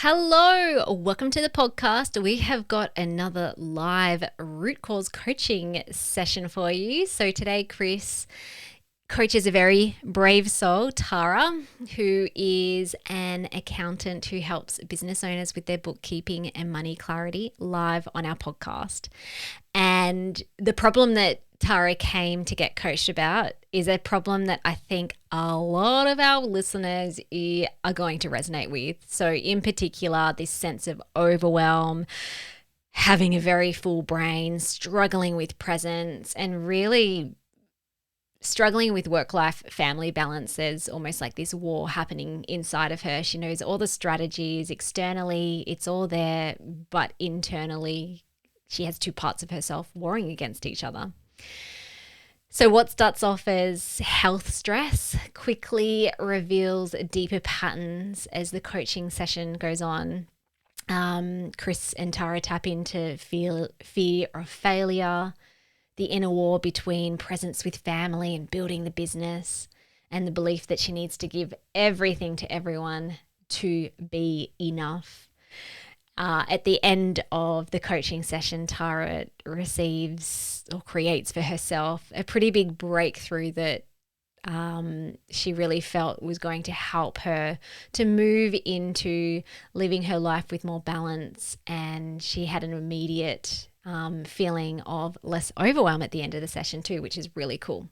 Hello, welcome to the podcast. We have got another live root cause coaching session for you. So today, Chris coaches a very brave soul, Tara, who is an accountant who helps business owners with their bookkeeping and money clarity live on our podcast. And the problem that Tara came to get coached about is a problem that I think a lot of our listeners are going to resonate with. So in particular, this sense of overwhelm, having a very full brain, struggling with presence, and really struggling with work-life family balance. There's almost like this war happening inside of her. She knows all the strategies. Externally, it's all there, but internally, she has two parts of herself warring against each other. So what starts off as health stress quickly reveals deeper patterns as the coaching session goes on. Chris and Tara tap into fear of failure, the inner war between presence with family and building the business, and the belief that she needs to give everything to everyone to be enough. At the end of the coaching session, Tara receives or creates for herself a pretty big breakthrough that she really felt was going to help her to move into living her life with more balance. And she had an immediate feeling of less overwhelm at the end of the session too, which is really cool.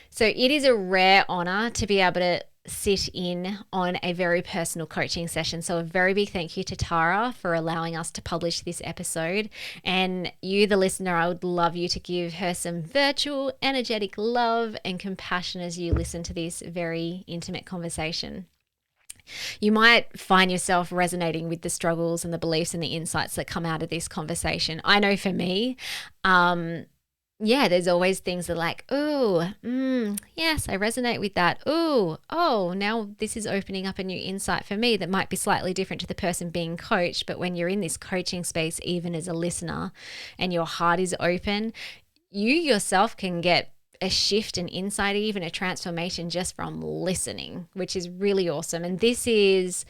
So it is a rare honor to be able to sit in on a very personal coaching session. So a very big thank you to Tara for allowing us to publish this episode. And you, the listener, I would love you to give her some virtual, energetic love and compassion as you listen to this very intimate conversation. You might find yourself resonating with the struggles and the beliefs and the insights that come out of this conversation. I know for me, there's always things that are like, yes, I resonate with that. Now this is opening up a new insight for me that might be slightly different to the person being coached. But when you're in this coaching space, even as a listener, and your heart is open, you yourself can get a shift, an insight, even a transformation just from listening, which is really awesome. And this is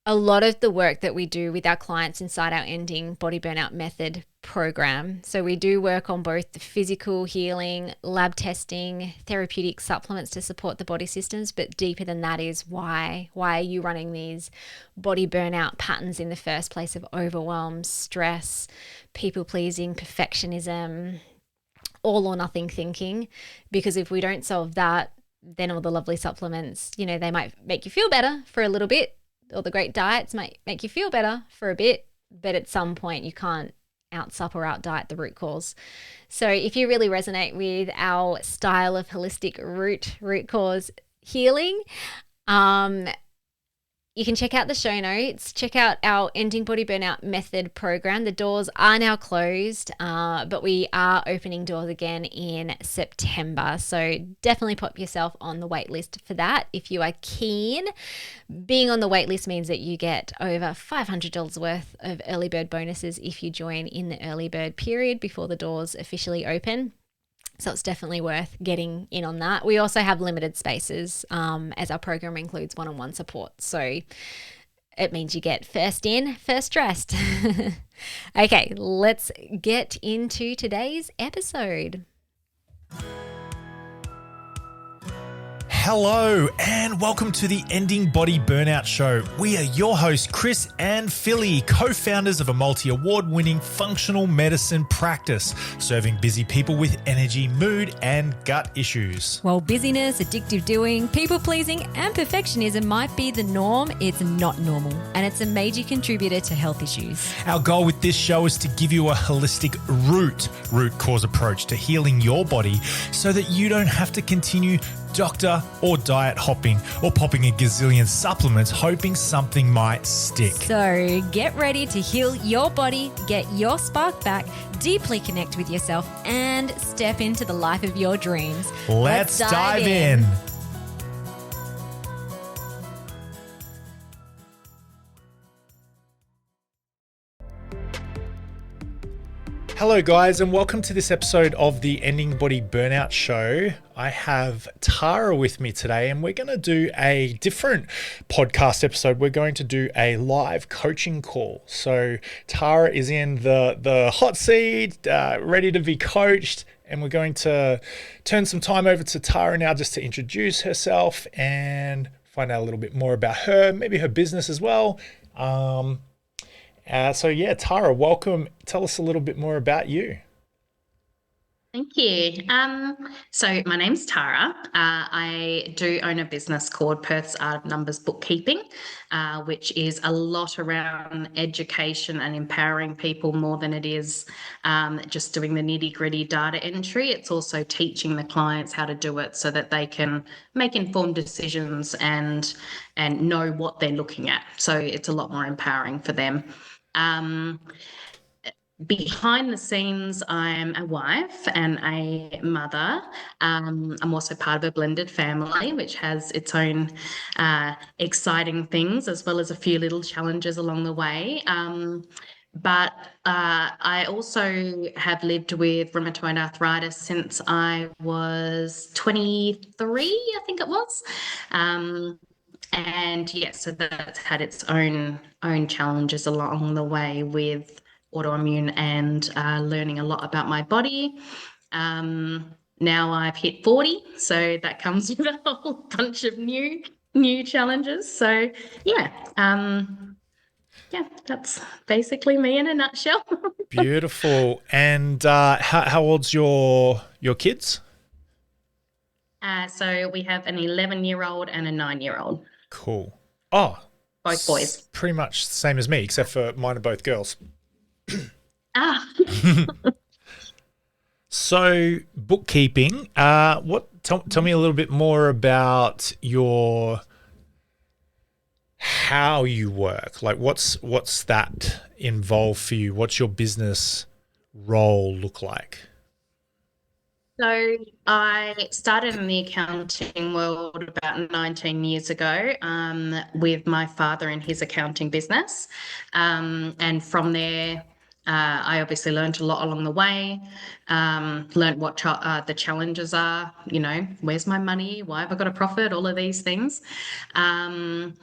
a lot of the work that we do with our clients inside our Ending Body Burnout Method program. So we do work on both the physical healing, lab testing, therapeutic supplements to support the body systems, but deeper than that is why are you running these body burnout patterns in the first place of overwhelm, stress, people pleasing, perfectionism, all or nothing thinking? Because if we don't solve that, then all the lovely supplements, they might make you feel better for a little bit. All the great diets might make you feel better for a bit, but at some point you can't outsup or outdiet the root cause. So if you really resonate with our style of holistic root cause healing, you can check out the show notes, check out our Ending Body Burnout Method program. The doors are now closed, but we are opening doors again in September. So definitely pop yourself on the wait list for that if you are keen. Being on the wait list means that you get over $500 worth of early bird bonuses if you join in the early bird period before the doors officially open. So it's definitely worth getting in on that. We also have limited spaces as our program includes one-on-one support. So it means you get first in, first dressed. Okay, let's get into today's episode. Hello and welcome to the Ending Body Burnout Show. We are your hosts, Chris and Philly, co-founders of a multi-award-winning functional medicine practice, serving busy people with energy, mood, and gut issues. While busyness, addictive doing, people-pleasing, and perfectionism might be the norm, it's not normal, and it's a major contributor to health issues. Our goal with this show is to give you a holistic root cause approach to healing your body so that you don't have to continue doctor or diet hopping or popping a gazillion supplements hoping something might stick. So get ready to heal your body, get your spark back, deeply connect with yourself, and step into the life of your dreams. Let's dive in. Hello, guys, and welcome to this episode of the Ending Body Burnout Show. I have Tara with me today, and we're going to do a different podcast episode. We're going to do a live coaching call. So Tara is in the hot seat, ready to be coached, and we're going to turn some time over to Tara now just to introduce herself and find out a little bit more about her, maybe her business as well. Tara, welcome. Tell us a little bit more about you. Thank you. So my name's Tara. I do own a business called Perth's Art of Numbers Bookkeeping, which is a lot around education and empowering people more than it is just doing the nitty-gritty data entry. It's also teaching the clients how to do it so that they can make informed decisions and know what they're looking at. So it's a lot more empowering for them. Behind the scenes, I'm a wife and a mother. I'm also part of a blended family, which has its own exciting things, as well as a few little challenges along the way. But I also have lived with rheumatoid arthritis since I was 23, I think it was. And yeah, so that's had its own challenges along the way with autoimmune and learning a lot about my body. Now I've hit 40, so that comes with a whole bunch of new challenges. So that's basically me in a nutshell. Beautiful. And how old's your kids? So we have an 11-year-old and a 9-year-old. Cool. Oh, both boys. Pretty much the same as me, except for mine are both girls. So bookkeeping, tell me a little bit more about how you work. Like what's that involved for you? What's your business role look like? So I started in the accounting world about 19 years ago with my father in his accounting business. And from there, I obviously learned a lot along the way, learned what the challenges are, where's my money? Why have I got a profit? All of these things. And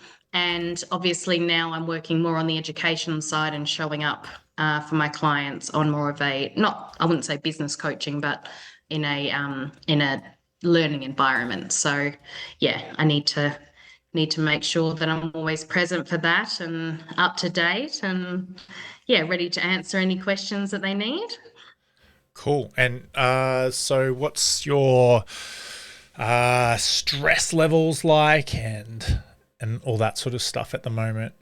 obviously now I'm working more on the education side and showing up for my clients on more of I wouldn't say business coaching, but in a learning environment. So yeah, I need to make sure that I'm always present for that and up to date and ready to answer any questions that they need. Cool. And so what's your stress levels like and all that sort of stuff at the moment?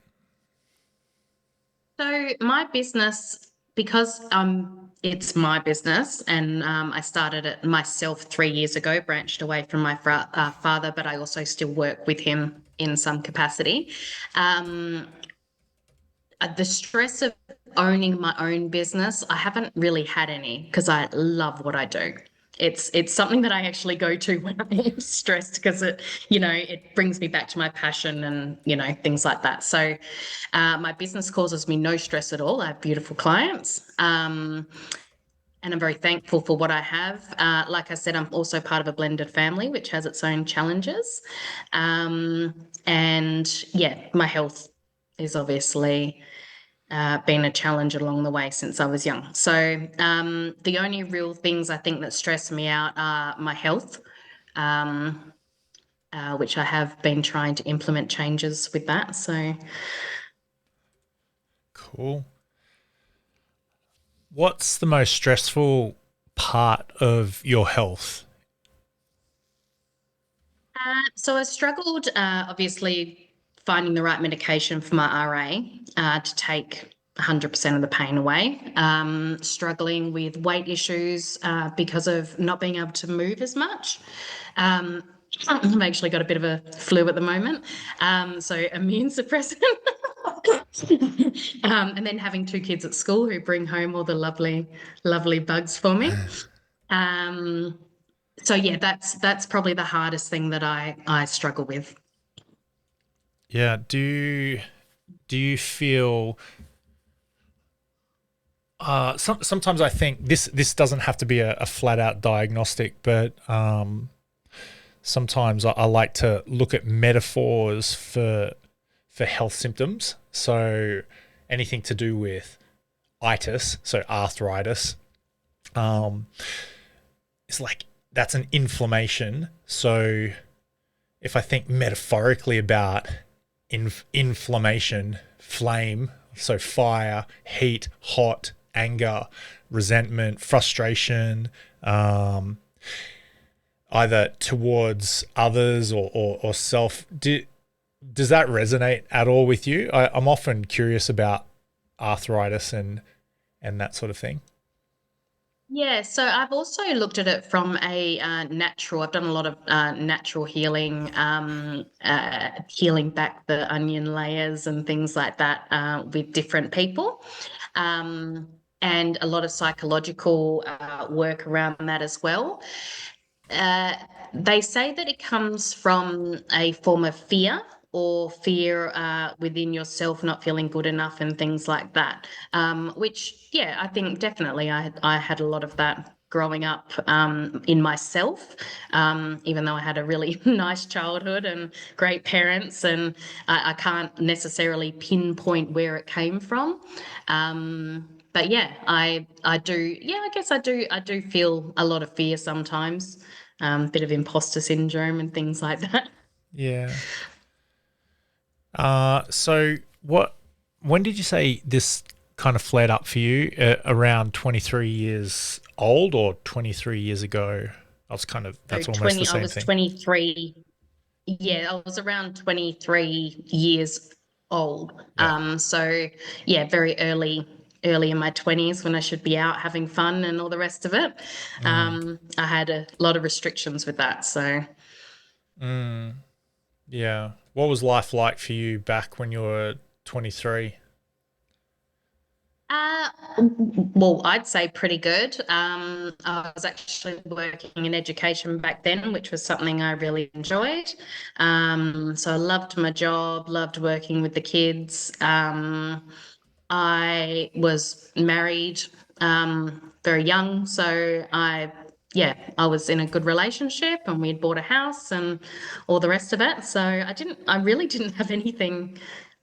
So my business, because it's my business and I started it myself 3 years ago, branched away from my father, but I also still work with him in some capacity. The stress of owning my own business, I haven't really had any because I love what I do. It's something that I actually go to when I'm stressed because it brings me back to my passion and things like that. So my business causes me no stress at all. I have beautiful clients. And I'm very thankful for what I have. Like I said, I'm also part of a blended family, which has its own challenges. And yeah, my health is obviously been a challenge along the way since I was young. So the only real things I think that stress me out are my health, which I have been trying to implement changes with that. So cool. What's the most stressful part of your health? So I struggled, obviously, finding the right medication for my RA to take 100% of the pain away. Struggling with weight issues because of not being able to move as much. I've actually got a bit of a flu at the moment, so immune suppressant. And then having 2 kids at school who bring home all the lovely, lovely bugs for me. So yeah, that's probably the hardest thing that I struggle with. Yeah. Do you feel Sometimes I think this doesn't have to be a flat out diagnostic, but sometimes I like to look at metaphors for health symptoms. So anything to do with itis, so arthritis, um, it's like that's an inflammation. So if I think metaphorically about inflammation, flame, so fire, heat, hot, anger, resentment, frustration, um, either towards others or self. Does that resonate at all with you? I'm often curious about arthritis and that sort of thing. Yeah, so I've also looked at it from a natural. I've done a lot of natural healing, healing back the onion layers and things like that with different people, um, and a lot of psychological work around that as well. Uh, they say that it comes from a form of fear or fear within yourself, not feeling good enough and things like that. Which, yeah, I think definitely I had a lot of that growing up in myself, even though I had a really nice childhood and great parents, and I can't necessarily pinpoint where it came from. But yeah, I do. Yeah, I guess I do feel a lot of fear sometimes, bit of imposter syndrome and things like that. Yeah. So what? When did you say this kind of flared up for you? Around 23 years old or 23 years ago? I was kind of So that's almost the I same was thing. 23. Yeah, I was around 23 years old. Yeah. So yeah, very early in my 20s when I should be out having fun and all the rest of it. Mm, I had a lot of restrictions with that. So mm, yeah. What was life like for you back when you were 23? Uh, well, I'd say pretty good. I was actually working in education back then, which was something I really enjoyed. So I loved my job, loved working with the kids. I was married very young, so yeah, I was in a good relationship, and we had bought a house and all the rest of it. So I really didn't have anything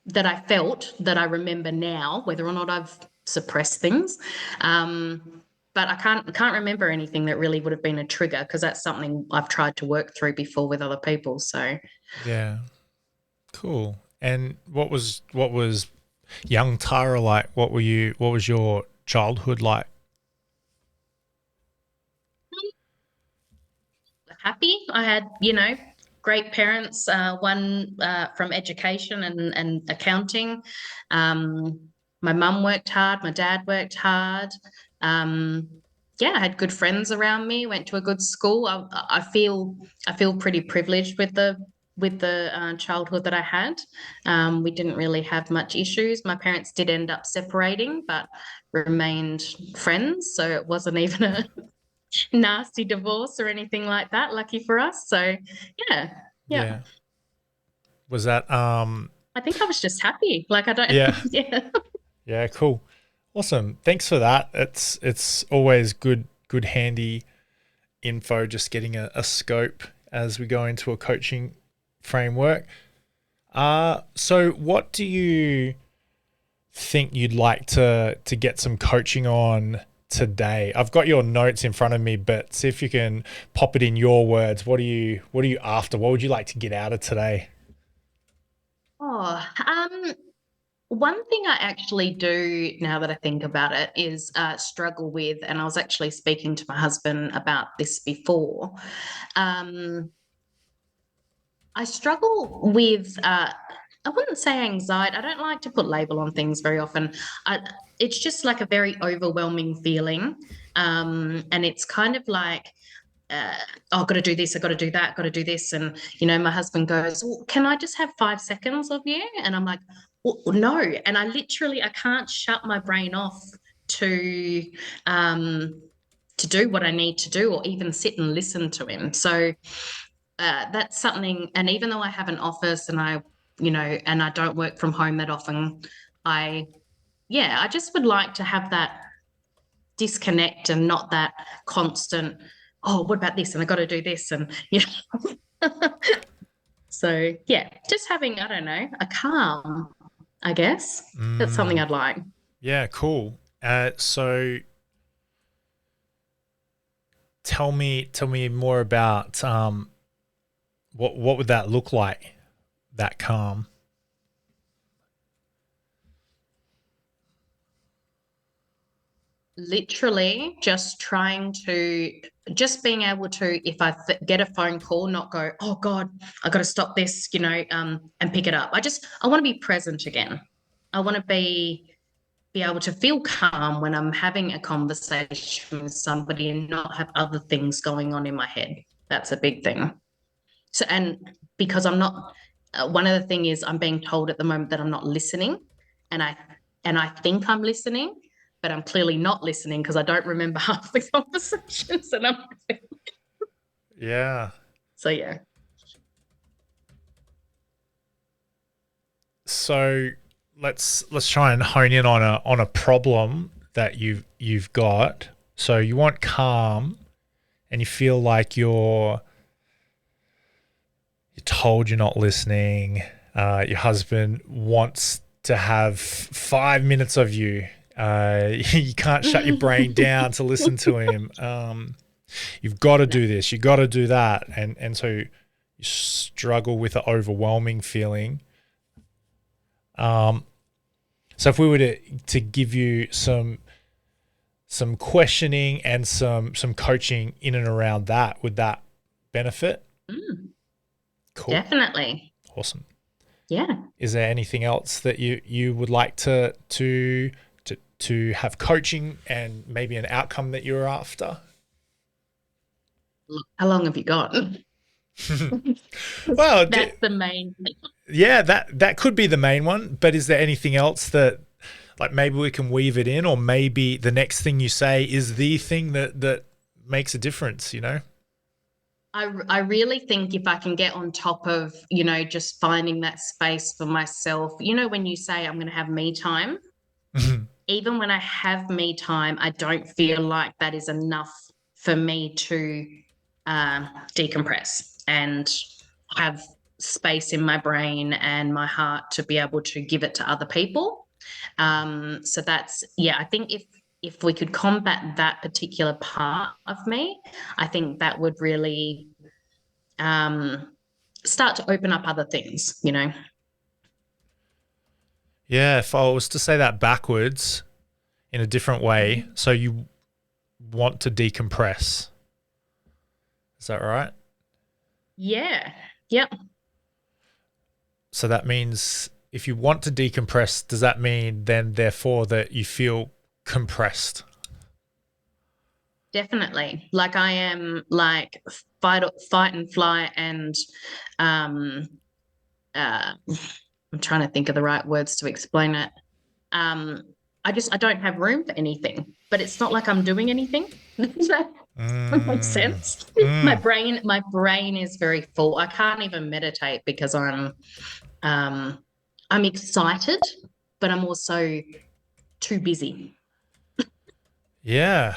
that I felt that I remember now, whether or not I've suppressed things. But I can't remember anything that really would have been a trigger, because that's something I've tried to work through before with other people. So Yeah. Cool. And what was young Tara like? What was your childhood like? happy. I had, great parents, one from education and accounting. Um, my mum worked hard, my dad worked hard. Um, yeah, I had good friends around me, went to a good school. I feel pretty privileged with the childhood that I had. We didn't really have much issues. My parents did end up separating, but remained friends. So it wasn't even a nasty divorce or anything like that, lucky for us. So yeah, yeah. Yeah. Was that I think I was just happy. Like I don't yeah. yeah. Yeah, cool. Awesome. Thanks for that. It's always good handy info just getting a scope as we go into a coaching framework. So what do you think you'd like to get some coaching on today? I've got your notes in front of me, but see if you can pop it in your words. What are you after? What would you like to get out of today? Oh, one thing I actually do now that I think about it is struggle with, and I was actually speaking to my husband about this before. Um, I struggle with, I wouldn't say anxiety. I don't like to put label on things very often. It's just like a very overwhelming feeling. And it's kind of like, uh, oh, I've got to do this, I've got to do that, got to do this. And, my husband goes, well, can I just have 5 seconds of you? And I'm like, well, no. And I can't shut my brain off to, um, to do what I need to do, or even sit and listen to him. So that's something. And even though I have an office and I don't work from home that often, I, yeah, I just would like to have that. disconnect and not that constant, oh, what about this? And I got to do this. And, so yeah, just having, I don't know, a calm, I guess. That's something Mm, I'd like. yeah, cool. So tell me more about what would that look like? That calm. Literally just trying to, just being able to, if I get a phone call, not go, oh God, I got to stop this, and pick it up. I want to be present again. I want to be able to feel calm when I'm having a conversation with somebody and not have other things going on in my head. That's a big thing. So, and because I'm not, one of the thing is I'm being told at the moment that I'm not listening, and I think I'm listening, but I'm clearly not listening because I don't remember half the conversations and I'm Yeah. so yeah. So let's try and hone in on a problem that you've got. So you want calm, and you feel like you're told you're not listening. Your husband wants to have 5 minutes of you. You can't shut your brain down to listen to him. You've got to do this. You've got to do that, and so you struggle with the overwhelming feeling. So if we were to give you some questioning and some coaching in and around that, would that benefit? Mm, Cool. definitely. Awesome. Yeah. Is there anything else that you would like to have coaching and maybe an outcome that you're after? How long have you got? Well, That's the main thing. yeah, that could be the main one, but is there anything else that, like, maybe we can weave it in, or maybe the next thing you say is the thing that makes a difference, you know? I really think if I can get on top of, just finding that space for myself, when you say I'm going to have me time, even when I have me time, I don't feel like that is enough for me to decompress and have space in my brain and my heart to be able to give it to other people. So that's, yeah, I think if we could combat that particular part of me, I think that would really start to open up other things. Yeah, if I was to say that backwards in a different way, so you want to decompress. Is that right? Yeah. Yep. So that means if you want to decompress, does that mean then therefore that you feel compressed? Definitely. Like I am like fight and flight and um uh I'm trying to think of the right words to explain it. Um I don't have room for anything, but it's not like I'm doing anything. Does that make Mm, sense? My mm. brain is very full. I can't even meditate because um I'm excited, but I'm also too busy. Yeah.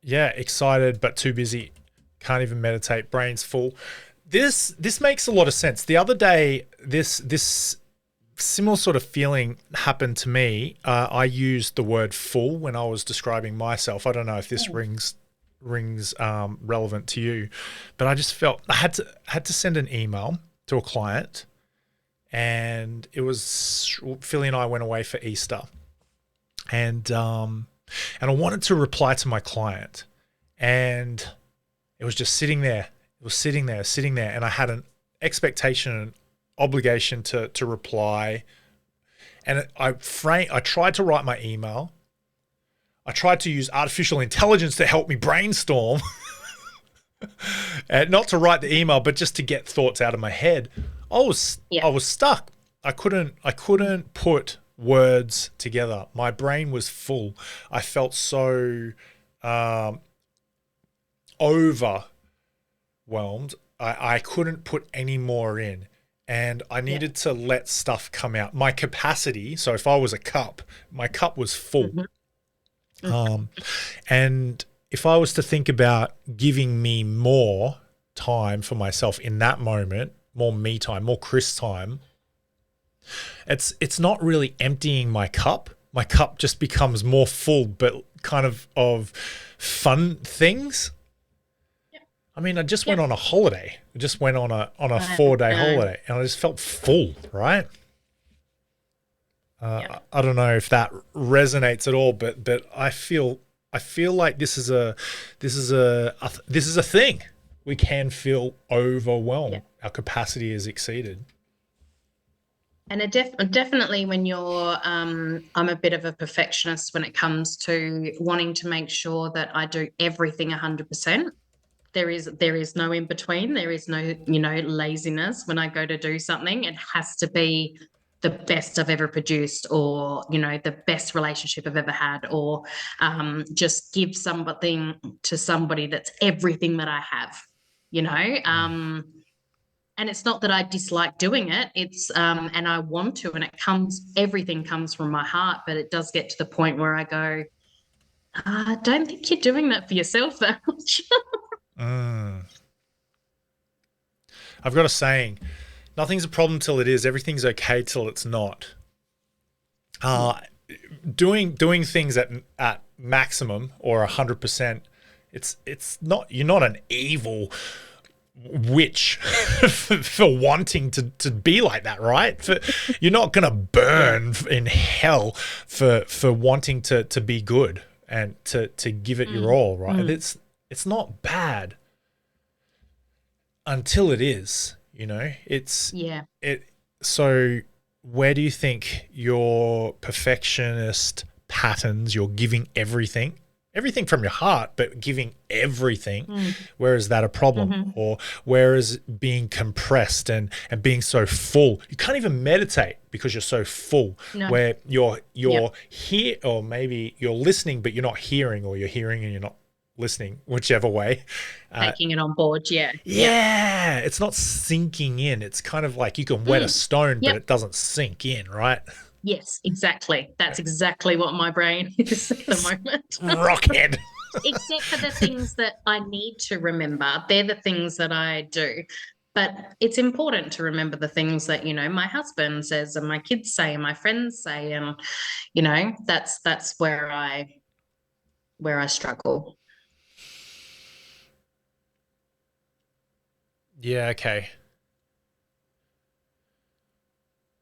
Yeah, excited but too busy. Can't even meditate, brain's full. This makes a lot of sense. The other day, this similar sort of feeling happened to me. I used the word full when I was describing myself. I don't know if this rings relevant to you, but I just felt I had to send an email to a client, and it was Philly and I went away for Easter, and I wanted to reply to my client, and it was just sitting there. It was sitting there, and I had an expectation, an obligation to reply. And I tried to write my email. I tried to use artificial intelligence to help me brainstorm, and not to write the email, but just to get thoughts out of my head. Yeah. I was stuck. I couldn't put words together. My brain was full. I felt so overwhelmed. I couldn't put any more in, and I Yeah. needed to let stuff come out. My capacity, so if I was a cup, my cup was full. Mhm. And if I was to think about giving me more time for myself in that moment, more me time, more Chris time, it's not really emptying my cup. My cup just becomes more full, but kind of fun things. Yep. I mean, I just went Yep. on a holiday. I just went on a I 4-day know. holiday, and I just felt full, right? Yep. I don't know if that resonates at all, but I feel like this is a thing. We can feel overwhelmed. Yep. Our capacity is exceeded. And definitely when I'm a bit of a perfectionist when it comes to wanting to make sure that I do everything 100%. There is no in between. There is no, laziness when I go to do something. It has to be the best I've ever produced, or the best relationship I've ever had, or just give something to somebody that's everything that I have. You know, and it's not that I dislike doing it. It's and I want to, and everything comes from my heart. But it does get to the point where I go, I don't think you're doing that for yourself that much. Mm. I've got a saying: nothing's a problem till it is. Everything's okay till it's not. Uh, doing things at maximum or 100%. It's not. You're not an evil witch for wanting to be like that, right? You're not gonna Yeah. burn in hell for wanting to be good and to give it your Mm, all, right? mm, It's not bad until it is, yeah. it so where do you think your perfectionist patterns, you're giving everything from your heart, but giving everything, Mm, where is that a problem? hmm. Or where is being compressed and being so full? You can't even meditate because you're so full, No. where Yep. you're here, or maybe you're listening, but you're not hearing, or you're hearing and you're not listening, whichever way. Uh, Taking it on board. Yeah. Yep. yeah, it's not sinking in. It's kind of like you can wet a Mm, stone, but yep. it doesn't sink in, right? Yes, exactly. That's exactly what my brain is at the moment. Rockhead. Except for the things that I need to remember. They're the things that I do. But it's important to remember the things that, my husband says and my kids say and my friends say. And, that's where I struggle. Yeah, okay.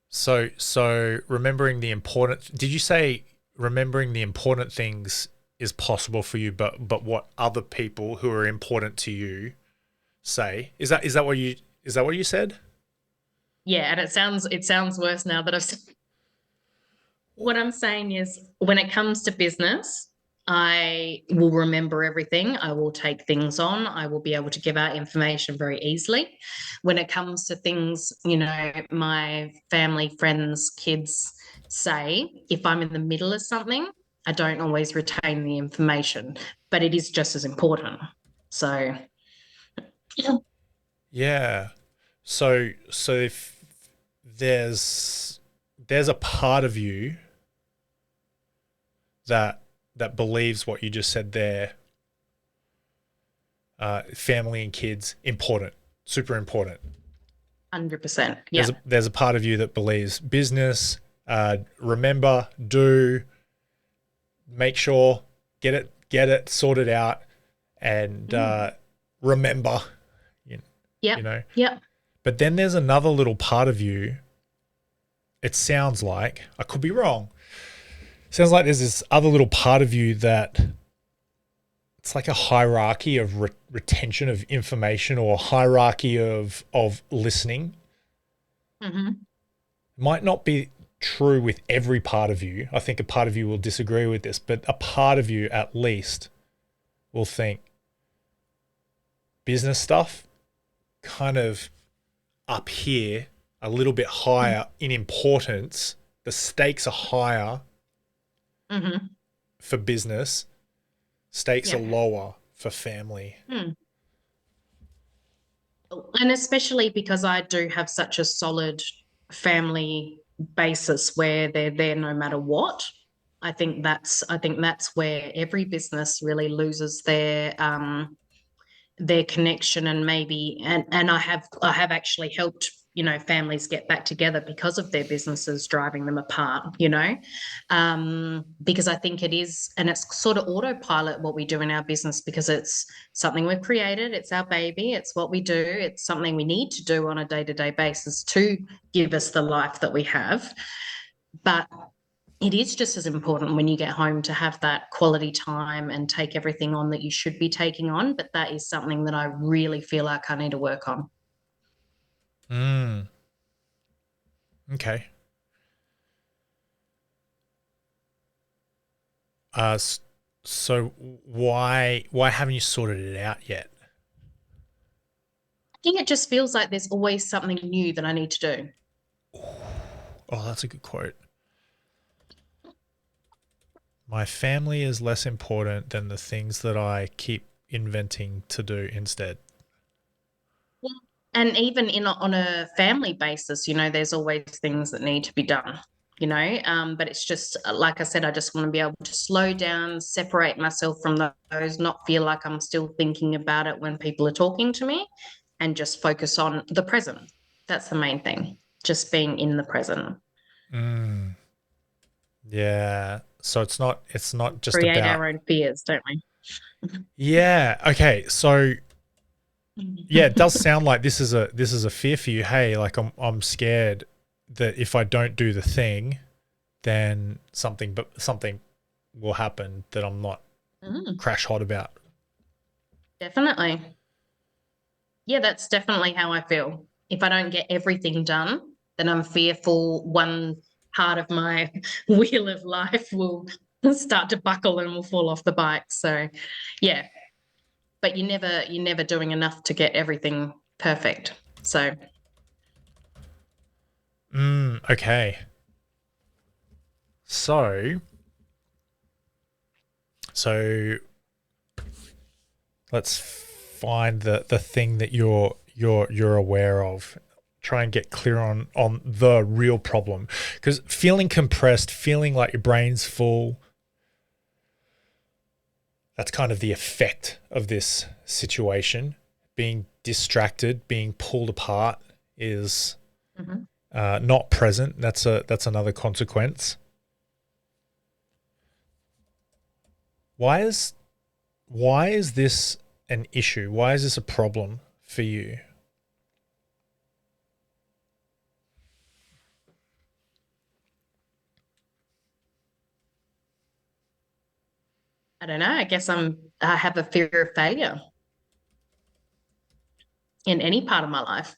So remembering the important, did you say remembering the important things is possible for you, but what other people who are important to you say? Is that what you said? Yeah, and it sounds worse now that I've said. What I'm saying is, when it comes to business, I will remember everything. I will take things on. I will be able to give out information very easily. When it comes to things, my family, friends, kids say, if I'm in the middle of something, I don't always retain the information, but it is just as important. So, yeah. Yeah. So if there's there's a part of you that believes what you just said there, family and kids important, super important. 100%. Yeah. There's a part of you that believes business, remember, do, make sure, get it sorted out, and Mm. remember, you, Yep. you know. Yep. But then there's another little part of you. It sounds like, I could be wrong. Sounds like there's this other little part of you that it's like a hierarchy of retention of information, or hierarchy of listening. Hmm. Might not be true with every part of you. I think a part of you will disagree with this, but a part of you at least will think business stuff kind of up here, a little bit higher in importance. The stakes are higher Hmm. for business, stakes are Yeah. lower for family. Mm. And especially because I do have such a solid family basis where they're there no matter what. I think that's where every business really loses their connection. And maybe and I have actually helped families get back together because of their businesses driving them apart, because I think it is, and it's sort of autopilot what we do in our business, because it's something we've created, it's our baby, it's what we do, it's something we need to do on a day-to-day basis to give us the life that we have. But it is just as important when you get home to have that quality time and take everything on that you should be taking on. But that is something that I really feel like I need to work on. Mm, okay. Uh, so why haven't you sorted it out yet? I think it just feels like there's always something new that I need to do. Oh, that's a good quote. My family is less important than the things that I keep inventing to do instead. Yeah. And even on a family basis, there's always things that need to be done, but it's just, like I said, I just want to be able to slow down, separate myself from those, not feel like I'm still thinking about it when people are talking to me, and just focus on the present. That's the main thing, just being in the present. Mm, yeah. So it's not just Create about. our own fears, don't we? Yeah. Okay. So yeah, it does sound like this is a fear for you. Hey, like I'm scared that if I don't do the thing, then something will happen that I'm not Mm, crash hot about. definitely. Yeah, that's definitely how I feel. If I don't get everything done, then I'm fearful one part of my wheel of life will start to buckle and will fall off the bike. So, yeah, but you're never doing enough to get everything perfect. So, Okay. So so let's find the thing that you're aware of. Try and get clear on the real problem, because feeling compressed, feeling like your brain's full, that's kind of the effect of this situation. Being distracted, being pulled apart is mhm. not present. That's another consequence. Why is why is this an issue? Why is this a problem for you? I don't know. I guess I have a fear of failure in any part of my life.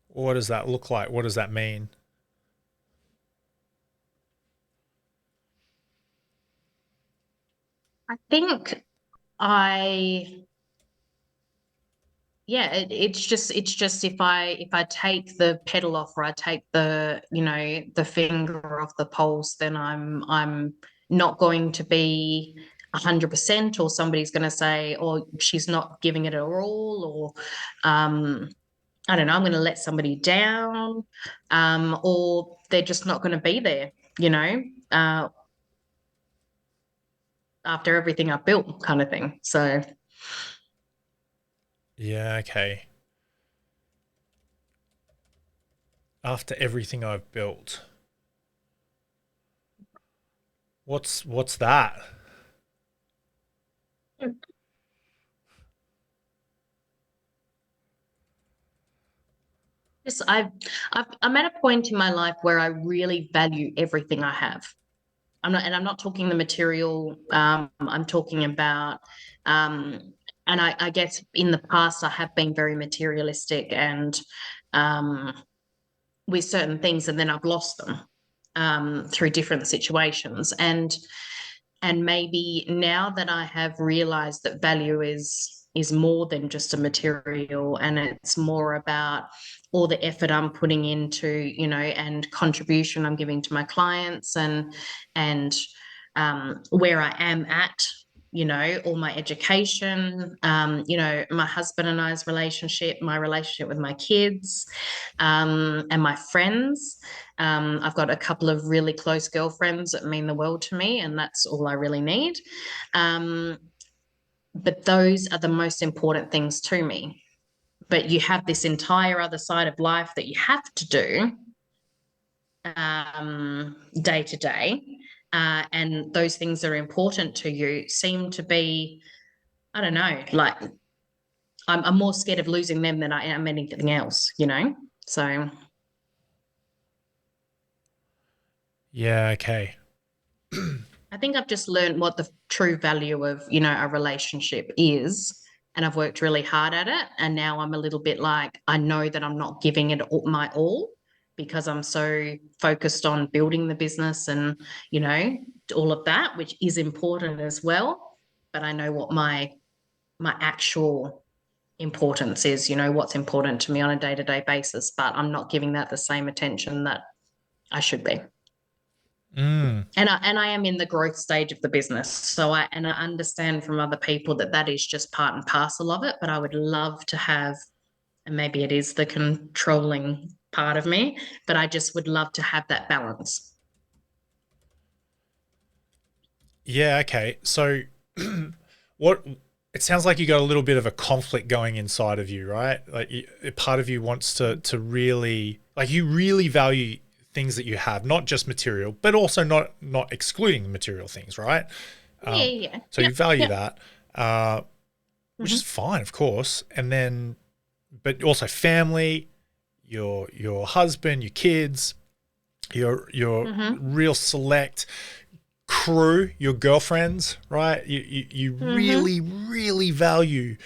What does that look like? What does that mean? I think I yeah, it's just if I take the pedal off, or I take the finger off the pulse, then I'm not going to be 100%, or somebody's going to say, oh, she's not giving it her all, or I don't know, I'm going to let somebody down, or they're just not going to be there, you know, uh, after everything I've built, kind of thing. So Yeah, okay. After everything I've built. What's that? just I'm at a point in my life where I really value everything I have. I'm not talking the material. I'm talking about, um, and I guess in the past I have been very materialistic, and um, with certain things, and then I've lost them through different situations. And maybe now that I have realized that value is more than just a material, and it's more about all the effort I'm putting into, and contribution I'm giving to my clients, and where I am at. all my education, my husband and I's relationship, my relationship with my kids, and my friends. I've got a couple of really close girlfriends that mean the world to me, and that's all I really need. Um, but those are the most important things to me. But you have this entire other side of life that you have to do day to day. And those things that are important to you seem to be, I don't know, like I'm more scared of losing them than I am anything else. So Yeah. Okay. I think I've just learned what the true value of, a relationship is. And I've worked really hard at it. And now I'm a little bit like, I know that I'm not giving it my all because I'm so focused on building the business and, you know, all of that, which is important as well. But I know what my actual importance is, what's important to me on a day-to-day basis, but I'm not giving that the same attention that I should be. Mm. And I am in the growth stage of the business. So I understand from other people that that is just part and parcel of it, but I would love to have, and maybe it is the controlling part of me, but I just would love to have that balance. Yeah. Okay. So, what? It sounds like you got a little bit of a conflict going inside of you, right? Like, part of you wants to really, like, you really value things that you have, not just material, but also not excluding material things, right? Yeah, yeah. So you Yep, value yep. that, which is Mm-hmm, fine, of course. And then, but also family, your husband, your kids, your mm-hmm, real select crew, your girlfriends, right? You mm-hmm, really really value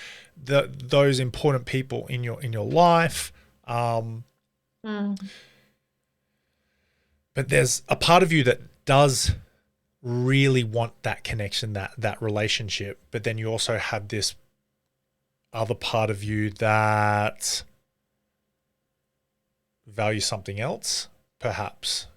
those important people in your life. Um, mm. but there's a part of you that does really want that connection, that relationship. But then you also have this other part of you that values something else, perhaps.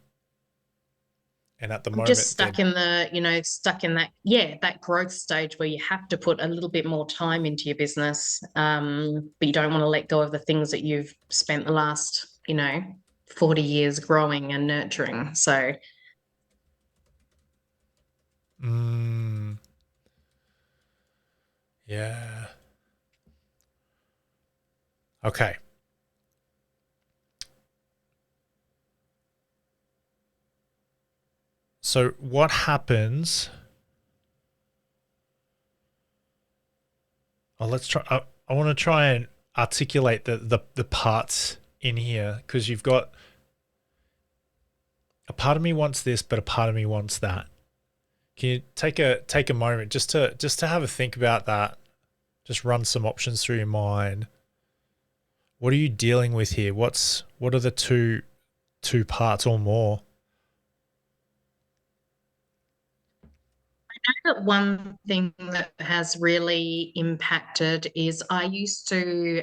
And at the I'm just moment, they're stuck in that, yeah, that growth stage where you have to put a little bit more time into your business, but you don't want to let go of the things that you've spent the last, 40 years growing and nurturing. So mm, yeah. Okay. So what happens? Oh, let's try. I want to try and articulate the parts in here because you've got a part of me wants this, but a part of me wants that. Can you take a moment just to have a think about that? Just run some options through your mind. What are you dealing with here? What are the two parts or more? one thing that has really impacted is I used to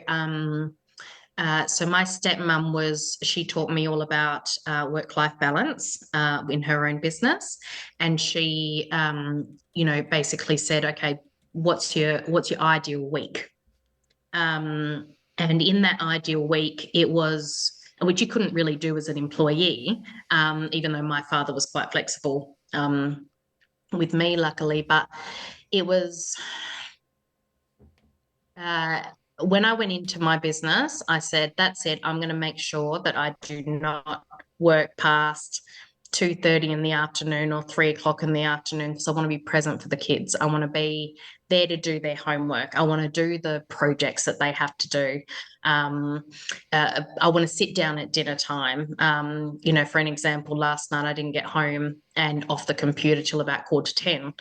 so my stepmom she taught me all about work-life balance in her own business, and she, basically said, okay, what's your ideal week? And in that ideal week, it was, which you couldn't really do as an employee, even though my father was quite flexible with me, luckily, but it was uh, when I went into my business, I said, that's it. I'm going to make sure that I do not work past 2:30 in the afternoon or 3 o'clock in the afternoon because I want to be present for the kids. I want to be there to do their homework. I want to do the projects that they have to do. Um, I want to sit down at dinner time. For an example, last night I didn't get home and off the computer till about 9:45.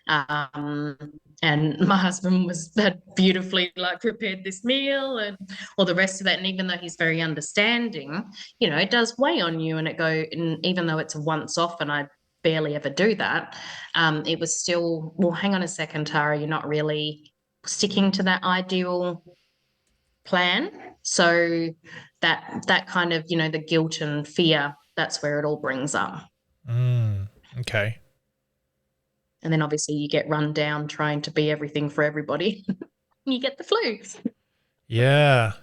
Um, and my husband had beautifully like prepared this meal and all the rest of it. And even though he's very understanding, it does weigh on you. And even though it's a once off, and I barely ever do that, it was still, well, hang on a second, Tara, you're not really sticking to that ideal plan. So that kind of, the guilt and fear, that's where it all brings up. Mm, okay. And then obviously you get run down trying to be everything for everybody. You get the flu. Yeah.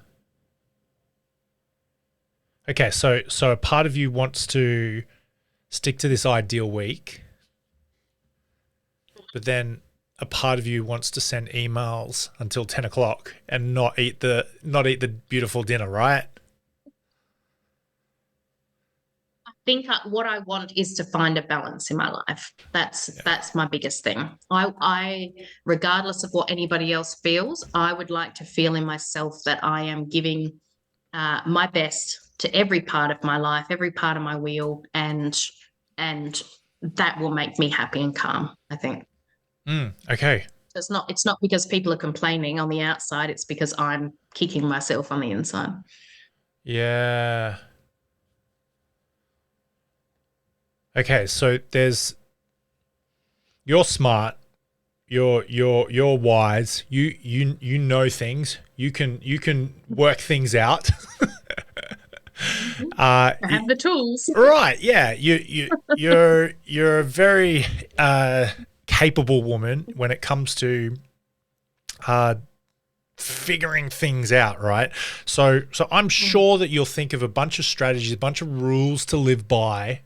Okay, so a part of you wants to stick to this ideal week, but then a part of you wants to send emails until 10 o'clock and not eat the beautiful dinner, right? Think what I want is to find a balance in my life. That's Yeah. that's my biggest thing. I regardless of what anybody else feels, I would like to feel in myself that I am giving my best to every part of my life, every part of my wheel, and that will make me happy and calm, I think. Okay. So it's not because people are complaining on the outside, it's because I'm kicking myself on the inside. Yeah. Okay, so you're smart, you're wise, you know things, you can work things out. I have the tools. Right, yeah, you're a very capable woman when it comes to uh figuring things out, right? So I'm sure that you'll think of a bunch of strategies, a bunch of rules to live by.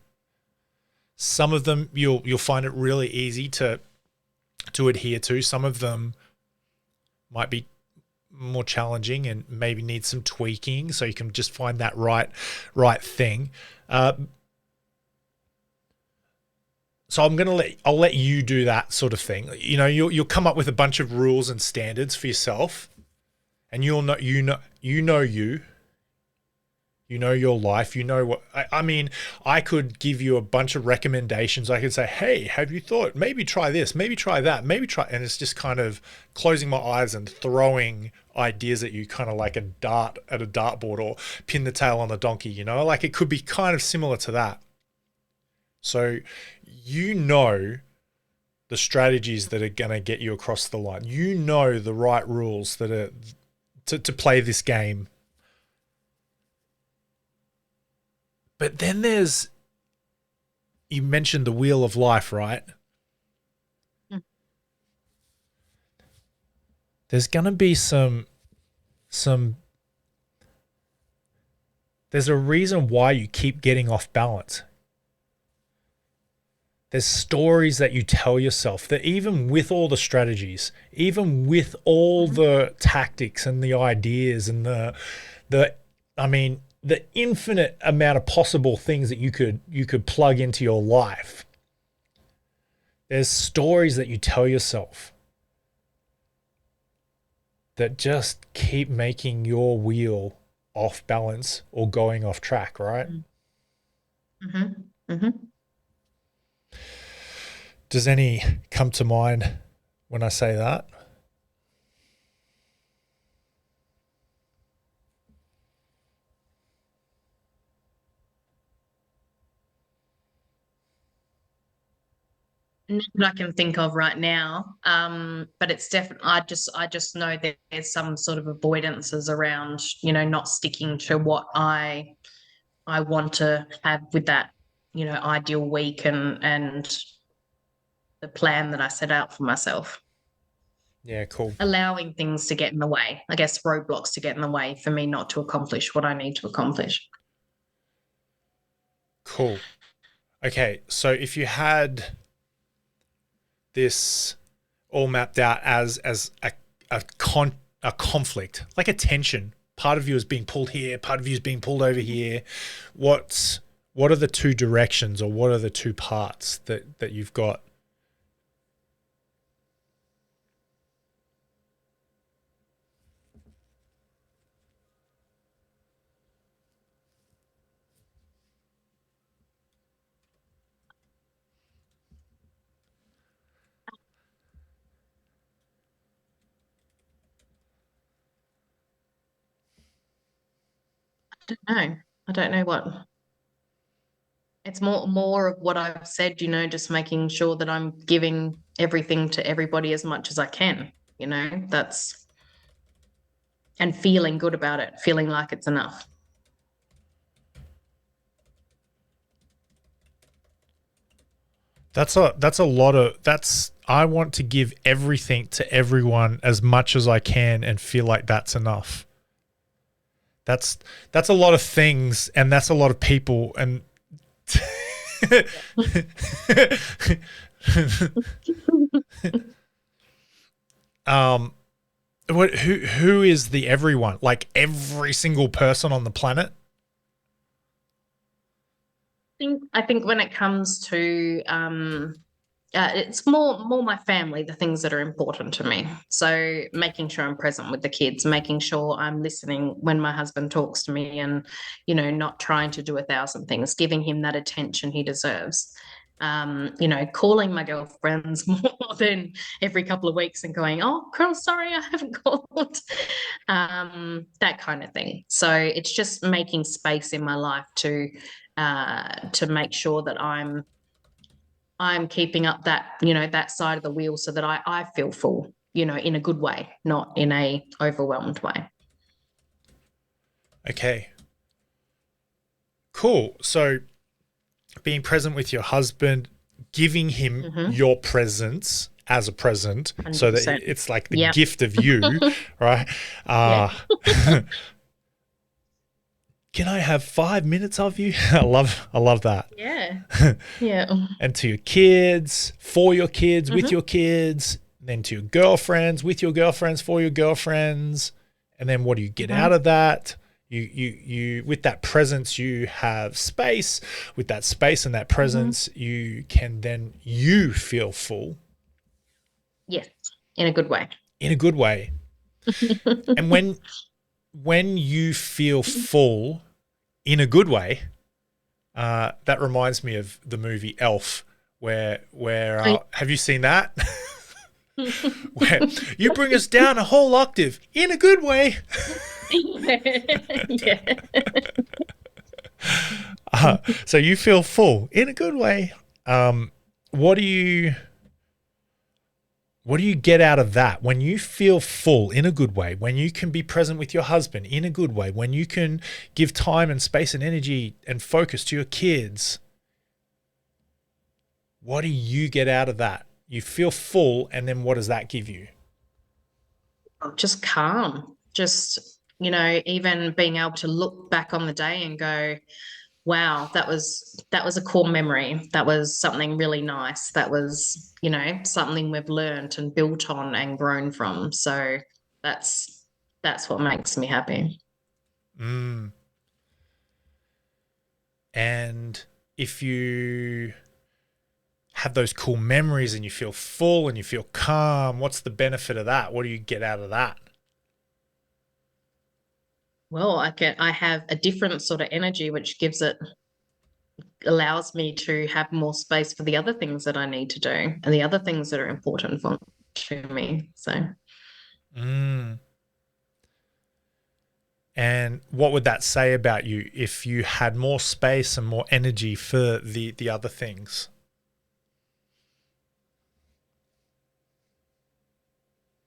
Some of them you'll find it really easy to adhere to. Some of them might be more challenging and maybe need some tweaking, so you can just find that right thing. So I'll let you do that sort of thing. You know, you'll come up with a bunch of rules and standards for yourself, and you know your life, you know what I mean. I could give you a bunch of recommendations. I could say, hey, have you thought, maybe try this, maybe try that, maybe try, and it's just kind of closing my eyes and throwing ideas at you, kind of like a dart at a dartboard, or pin the tail on the donkey, you know, like it could be kind of similar to that. So you know the strategies that are going to get you across the line. You know the right rules that are to play this game. But then you mentioned the wheel of life, right? Mm. There's going to be some there's a reason why you keep getting off balance. There's stories that you tell yourself that even with all the strategies, even with all the tactics and the ideas and the I mean, the infinite amount of possible things that you could plug into your life. There's stories that you tell yourself that just keep making your wheel off balance or going off track, right? Mm-hmm. Mm-hmm. Does any come to mind when I say that? Not that I can think of right now. But it's definitely I just know that there's some sort of avoidances around, not sticking to what I want to have with that, ideal week and the plan that I set out for myself. Yeah, cool. Allowing things to get in the way, I guess roadblocks to get in the way for me not to accomplish what I need to accomplish. Cool. Okay, so if you had this all mapped out as a conflict, like a tension. Part of you is being pulled here, part of you is being pulled over here. What are the two directions, or what are the two parts that you've got? No, I don't know what. It's more of what I've said, just making sure that I'm giving everything to everybody as much as I can, that's and feeling good about it, feeling like it's enough. That's a lot of that's I want to give everything to everyone as much as I can and feel like that's enough. That's that's a lot of things and that's a lot of people and um who is the everyone? Like every single person on the planet? I think when it comes to it's more my family, the things that are important to me. So making sure I'm present with the kids, making sure I'm listening when my husband talks to me, and not trying to do 1,000 things, giving him that attention he deserves. Calling my girlfriends more than every couple of weeks and going, "Oh, girl, sorry, I haven't called." That kind of thing. So it's just making space in my life to make sure that I'm keeping up that side of the wheel so that I feel full, in a good way, not in a overwhelmed way. Okay. Cool. So being present with your husband, giving him Mm-hmm. your presence as a present so that 100%. it's like the Yeah. gift of you, right? Yeah. Uh can I have 5 minutes of you? I love that. Yeah. Yeah. And to your kids, for your kids, with Mm-hmm. your kids, then to your girlfriends, with your girlfriends, for your girlfriends. And then what do you get out Mm-hmm. of that? You with that presence you have space. With that space and that Mm-hmm. presence, you can then you feel full Yes. In a good way. in a good way. And when you feel full in a good way, that reminds me of the movie Elf, where have you seen that? Where you bring us down a whole octave in a good way. Yeah. So you feel full in a good way. Um, what do you what do you get out of that when you feel full in a good way? When you can be present with your husband in a good way? When you can give time and space and energy and focus to your kids? What do you get out of that? You feel full, and then what does that give you? Just calm. Just, even being able to look back on the day and go, wow, that was a core memory. That was something really nice. That was, something we've learned and built on and grown from. So that's what makes me happy. Mm. And if you have those cool memories and you feel full and you feel calm, what's the benefit of that? What do you get out of that? Well, I have a different sort of energy, which allows me to have more space for the other things that I need to do and the other things that are important to me. So Mm. And what would that say about you if you had more space and more energy for the other things?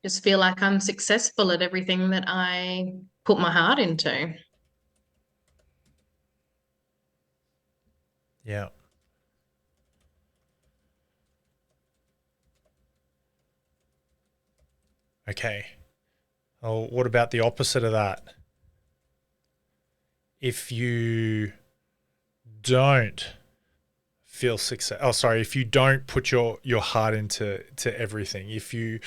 just feel like I'm successful at everything that I put my heart into. Yeah. Okay. Oh, what about the opposite of that? If you don't feel success, oh sorry, if you don't put your heart into everything, if you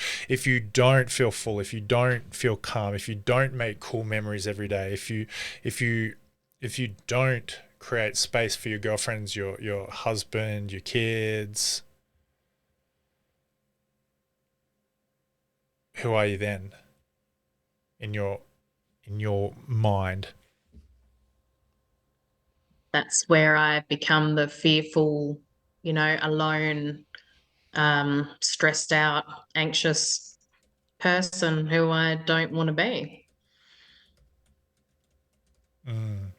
don't feel full, if you don't feel calm, if you don't make cool memories every day, if you if you don't create space for your girlfriends, your husband, your kids, who are you then in your mind? That's where I become the fearful, alone, stressed out, anxious person who I don't want to be. Mm.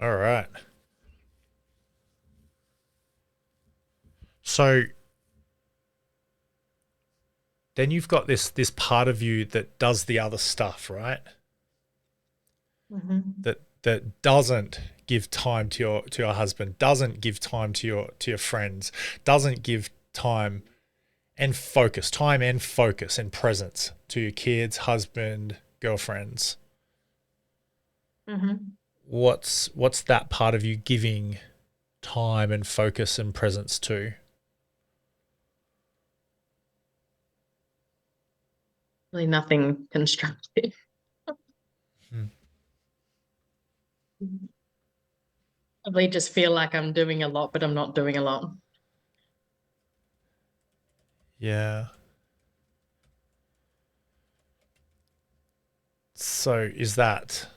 All right. So then you've got this part of you that does the other stuff, right? Mhm. That that doesn't give time to your husband, doesn't give time to your friends, doesn't give time and focus and presence to your kids, husband, girlfriends. Mm-hmm. What's that part of you giving time and focus and presence to? Really nothing constructive. Hmm. I just feel like I'm doing a lot, but I'm not doing a lot. Yeah. So is that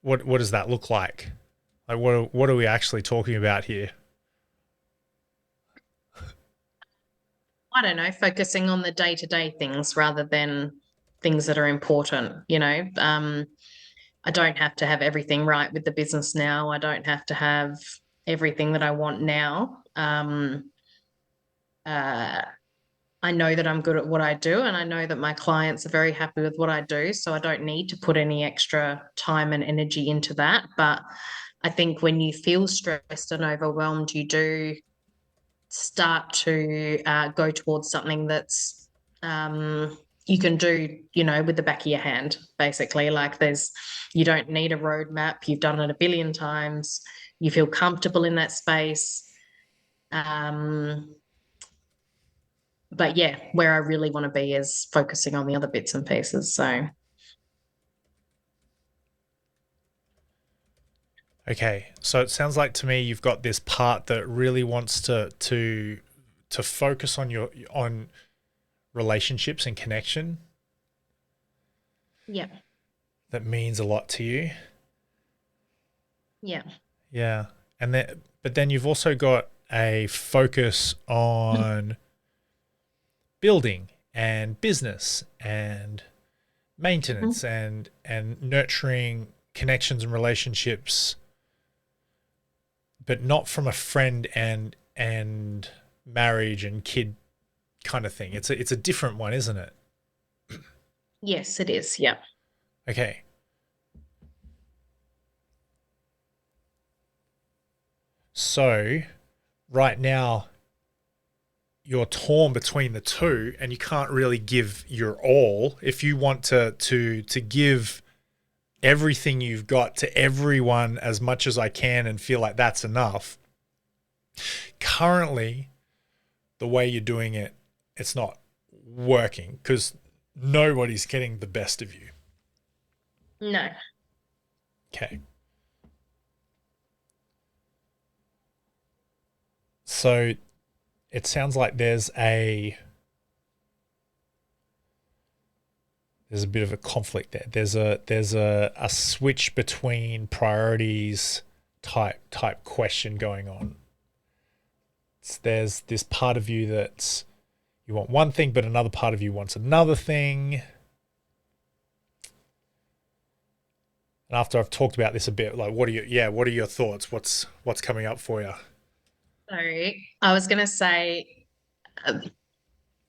what does that look like? Like what are we actually talking about here? I don't know, focusing on the day-to-day things rather than things that are important, you know. I don't have to have everything right with the business now. I don't have to have everything that I want now. Uh, I know that I'm good at what I do, and I know that my clients are very happy with what I do. So I don't need to put any extra time and energy into that. But I think when you feel stressed and overwhelmed, you do start to go towards something that's you can do, you know, with the back of your hand, basically. Like you don't need a roadmap. You've done it a billion times. You feel comfortable in that space. Um, but yeah, where I really want to be is focusing on the other bits and pieces. So Okay, so it sounds like to me you've got this part that really wants to focus on relationships and connection. yeah, That means a lot to you. yeah. Yeah. But then you've also got a focus on building and business and maintenance and nurturing connections and relationships, but not from a friend and marriage and kid kind of thing. It's a different one, isn't it? Yes, it is. Yeah. Okay. So right now you're torn between the two and you can't really give your all. If you want to give everything you've got to everyone as much as I can and feel like that's enough, currently the way you're doing it, it's not working because nobody's getting the best of you. No. Okay. So it sounds like there's a bit of a conflict there. There's a switch between priorities type question going on. There's this part of you that's you want one thing, but another part of you wants another thing. And after I've talked about this a bit, like what are your thoughts? What's coming up for you? So I was going to say, uh,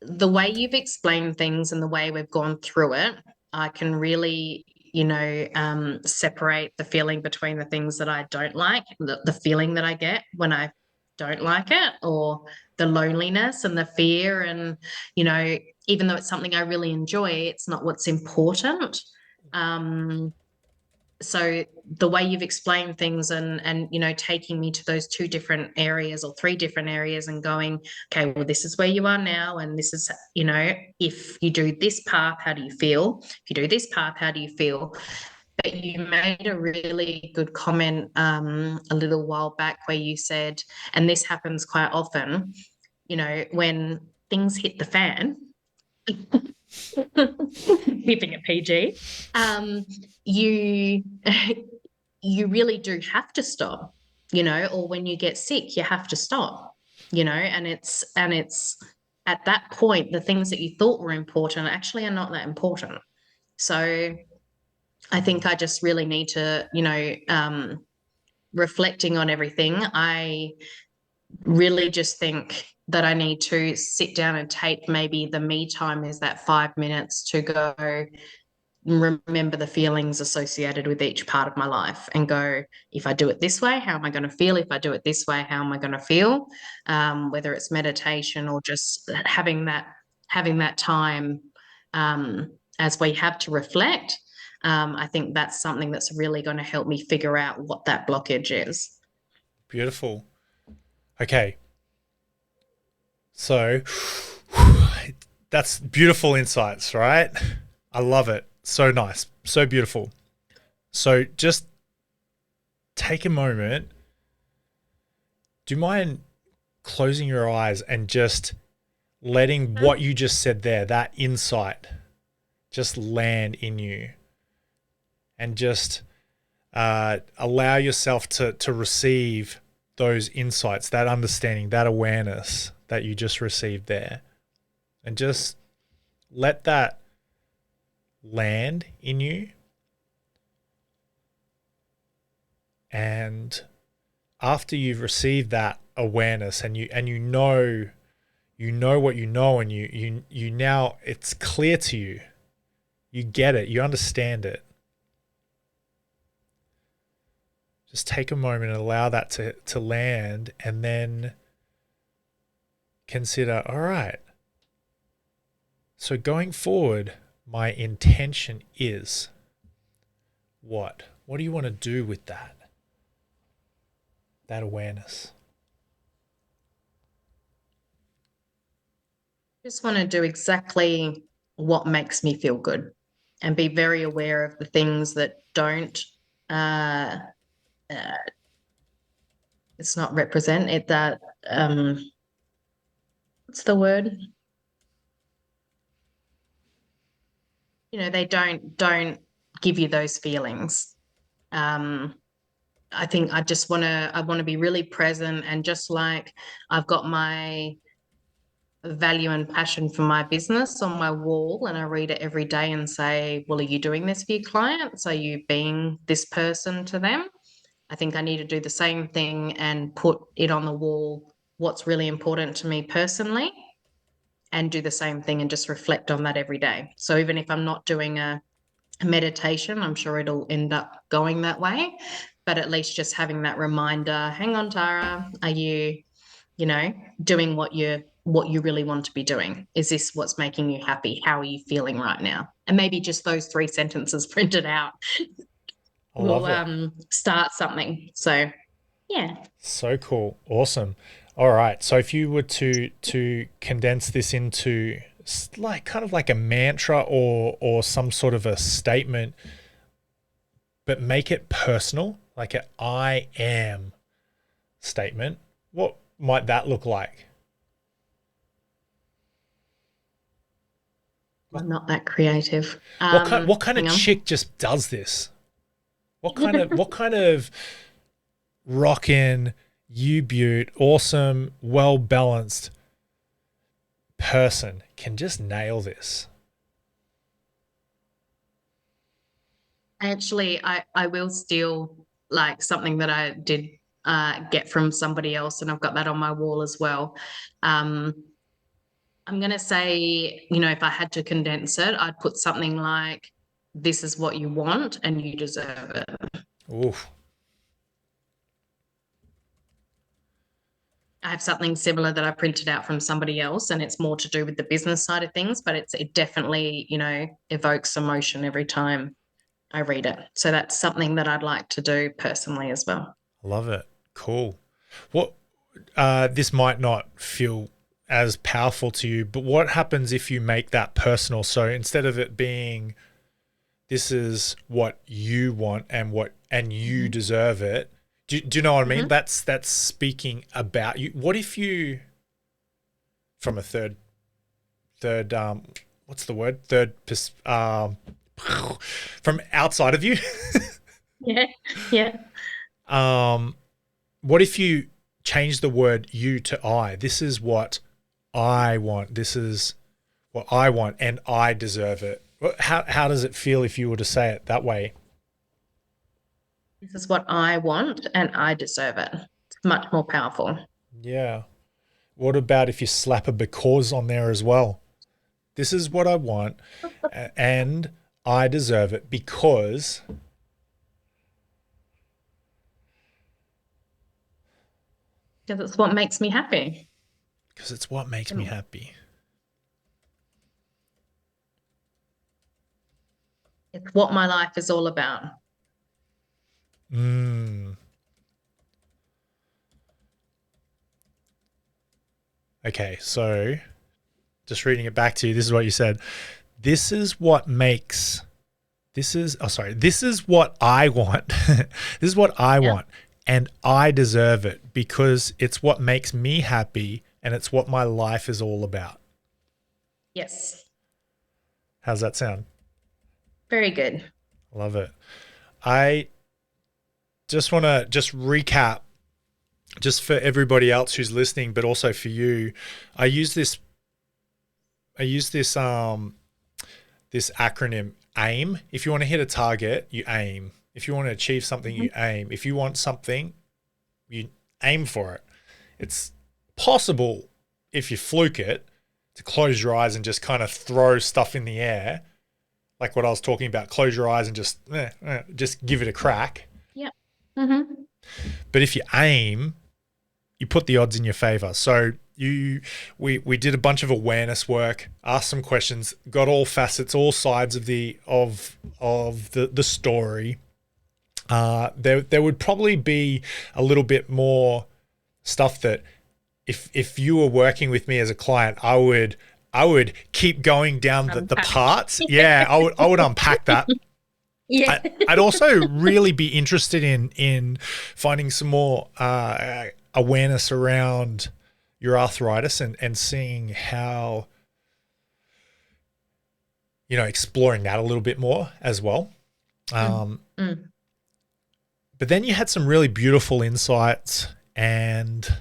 the way you've explained things and the way we've gone through it, I can really, you know, separate the feeling between the things that I don't like, the feeling that I get when I don't like it, or the loneliness and the fear. And, you know, even though it's something I really enjoy, it's not what's important. Um, so the way you've explained things and you know taking me to those two different areas or three different areas and going, okay, well, this is where you are now, and this is, you know, if you do this path, how do you feel? If you do this path, how do you feel? But you made a really good comment a little while back where you said, and this happens quite often, you know, when things hit the fan, keeping it PG, you you really do have to stop, you know, or when you get sick, you have to stop, you know, and it's at that point the things that you thought were important actually are not that important. So I think I just really need to, you know, reflecting on everything, I really just think that I need to sit down and take maybe the me time is that 5 minutes to go, remember the feelings associated with each part of my life and go, if I do it this way, how am I going to feel? If I do it this way, how am I going to feel? Whether it's meditation or just having that time as we have to reflect. I think that's something that's really going to help me figure out what that blockage is. Beautiful. Okay. So that's beautiful insights, right? I love it. So nice. So beautiful. So just take a moment. Do you mind closing your eyes and just letting what you just said there, that insight, just land in you, and just allow yourself to receive those insights, that understanding, that awareness that you just received there, and just let that land in you. And after you've received that awareness and you know what you know, and you now it's clear to you, you get it, you understand it, just take a moment and allow that to land, and then consider, all right, so going forward, my intention is what? What do you want to do with that awareness? Just want to do exactly what makes me feel good and be very aware of the things that don't uh, uh, it's not represent it, that what's the word, they don't give you those feelings. I think I want to be really present, and just like I've got my value and passion for my business on my wall, and I read it every day and say, well, are you doing this for your clients? Are you being this person to them? I think I need to do the same thing and put it on the wall, what's really important to me personally, and do the same thing and just reflect on that every day. So even if I'm not doing a meditation, I'm sure it'll end up going that way. But at least just having that reminder, hang on, Tara, are you, doing what you really want to be doing? Is this what's making you happy? How are you feeling right now? And maybe just those 3 sentences printed out I will love it. start something. So yeah. So cool. Awesome. All right. So if you were to condense this into like kind of like a mantra or some sort of a statement, but make it personal, like an I am statement, what might that look like? I'm not that creative. What kind of Hang on. chick just does this? What kind of rockin' U-Butte, awesome, well balanced person can just nail this? Actually, I will steal like something that I did get from somebody else, and I've got that on my wall as well. Um, I'm going to say, if I had to condense it, I'd put something like, this is what you want and you deserve it. Oof. I have something similar that I printed out from somebody else, and it's more to do with the business side of things, but it definitely, evokes emotion every time I read it. So that's something that I'd like to do personally as well. Love it. Cool. What this might not feel as powerful to you, but what happens if you make that personal? So instead of it being this is what you want and you deserve it. Do you know what I mean? That's speaking about you. What if you from a third what's the word? From outside of you? Yeah. Yeah. What if you change the word you to I? This is what I want. This is what I want, and I deserve it. How does it feel if you were to say it that way? This is what I want and I deserve it. It's much more powerful. Yeah. What about if you slap a because on there as well? This is what I want, and I deserve it because Because it's what makes me happy. it's what makes me happy. It's what my life is all about. Mm. Okay, so just reading it back to you, this is what you said. This is what makes this is this is what I want. This is what I Yeah. want, and I deserve it because it's what makes me happy and it's what my life is all about. Yes. How's that sound? Very good. Love it. I just want to recap just for everybody else who's listening, but also for you. I use this this acronym AIM. If you want to hit a target, you aim. If you want to achieve something, you aim. If you want something, you aim for it. It's possible, if you fluke it, to close your eyes and just kind of throw stuff in the air, like what I was talking about. Close your eyes and just give it a crack. Yeah. Mm-hmm. But if you aim, you put the odds in your favor. So we did a bunch of awareness work, asked some questions, got all facets, all sides of the story. There would probably be a little bit more stuff that if you were working with me as a client, I would keep going down the parts. Yeah, I would unpack that. Yeah. I'd also really be interested in finding some more awareness around your arthritis and seeing how, exploring that a little bit more as well. But then you had some really beautiful insights and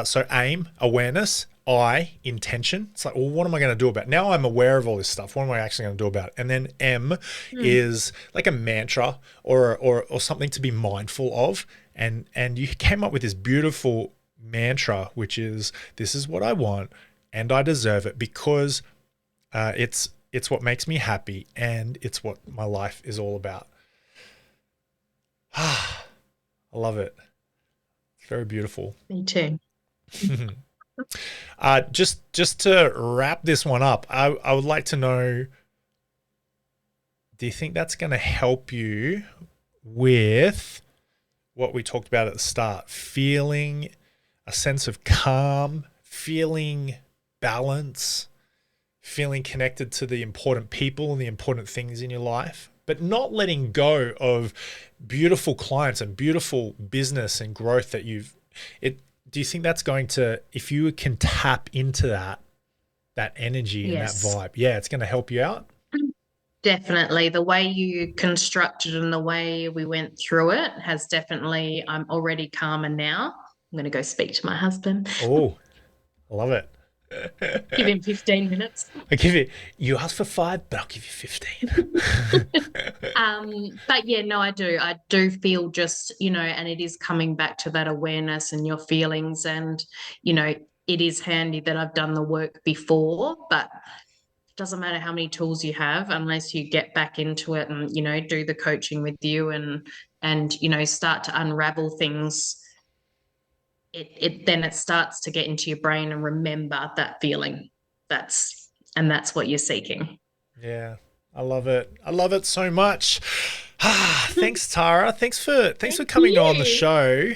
so aim, awareness, I, intention. It's like, well, what am I going to do about it? Now I'm aware of all this stuff. What am I actually going to do about it? And then M is like a mantra or something to be mindful of. And you came up with this beautiful mantra, which is, this is what I want and I deserve it because it's what makes me happy and it's what my life is all about. I love it. It's very beautiful. Me too. Just to wrap this one up, I would like to know, do you think that's going to help you with what we talked about at the start? Feeling a sense of calm, feeling balance, feeling connected to the important people and the important things in your life, but not letting go of beautiful clients and beautiful business and growth that do you think that's going to, if you can tap into that energy and that vibe, it's going to help you out? Definitely. The way you constructed and the way we went through it has definitely, I'm already calmer now. I'm going to go speak to my husband. Oh, I love it. Give him 15 minutes. You asked for 5, but I'll give you 15. But yeah, no, I do. I do feel just, and it is coming back to that awareness and your feelings. And, it is handy that I've done the work before, but it doesn't matter how many tools you have unless you get back into it and, do the coaching with you and, start to unravel things. Then it starts to get into your brain and remember that feeling. That's what you're seeking. Yeah, I love it. I love it so much. Thanks, Tara. Thanks for coming on the show.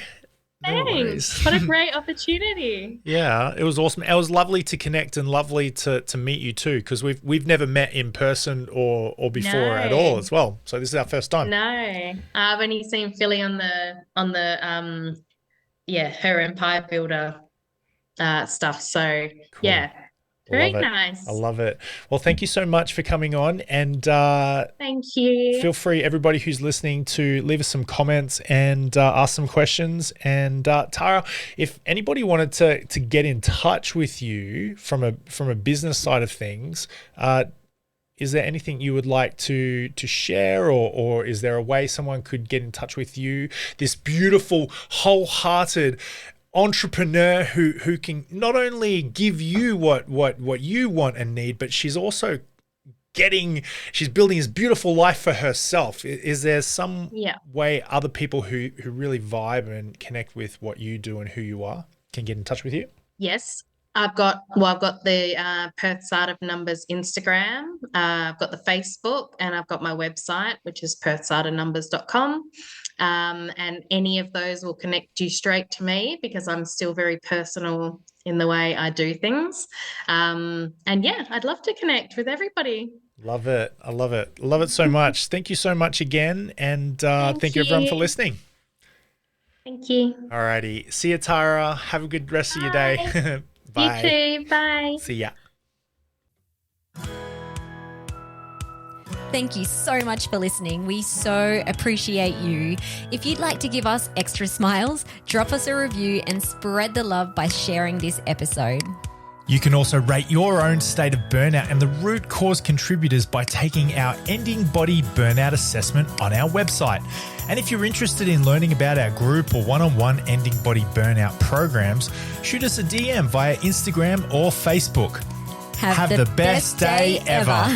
Thanks. What a great opportunity. Yeah, it was awesome. It was lovely to connect and lovely to meet you too, because we've never met in person or before at all as well. So this is our first time. No, I've only seen Philly on the her Empire Builder stuff. So cool. Yeah. Very nice. I love it. Well, thank you so much for coming on. And thank you. Feel free, everybody who's listening, to leave us some comments and ask some questions. And Tara, if anybody wanted to get in touch with you from a business side of things, is there anything you would like to share, or is there a way someone could get in touch with you? This beautiful, wholehearted entrepreneur who can not only give you what you want and need, but she's also she's building this beautiful life for herself. Is there some Yeah. way other people who really vibe and connect with what you do and who you are can get in touch with you? Yes. I've got the Perth's Art of Numbers Instagram. I've got the Facebook, and I've got my website, which is perthsartofnumbers.com. And any of those will connect you straight to me because I'm still very personal in the way I do things. And yeah, I'd love to connect with everybody. Love it. I love it. Love it so much. Thank you so much again. And thank you everyone for listening. Thank you. Alrighty. See you, Tara. Have a good rest of your day. Bye. You too. Bye. See ya. Thank you so much for listening. We so appreciate you. If you'd like to give us extra smiles, drop us a review and spread the love by sharing this episode. You can also rate your own state of burnout and the root cause contributors by taking our Ending Body Burnout Assessment on our website. And if you're interested in learning about our group or one-on-one Ending Body Burnout programs, shoot us a DM via Instagram or Facebook. Have the best day ever.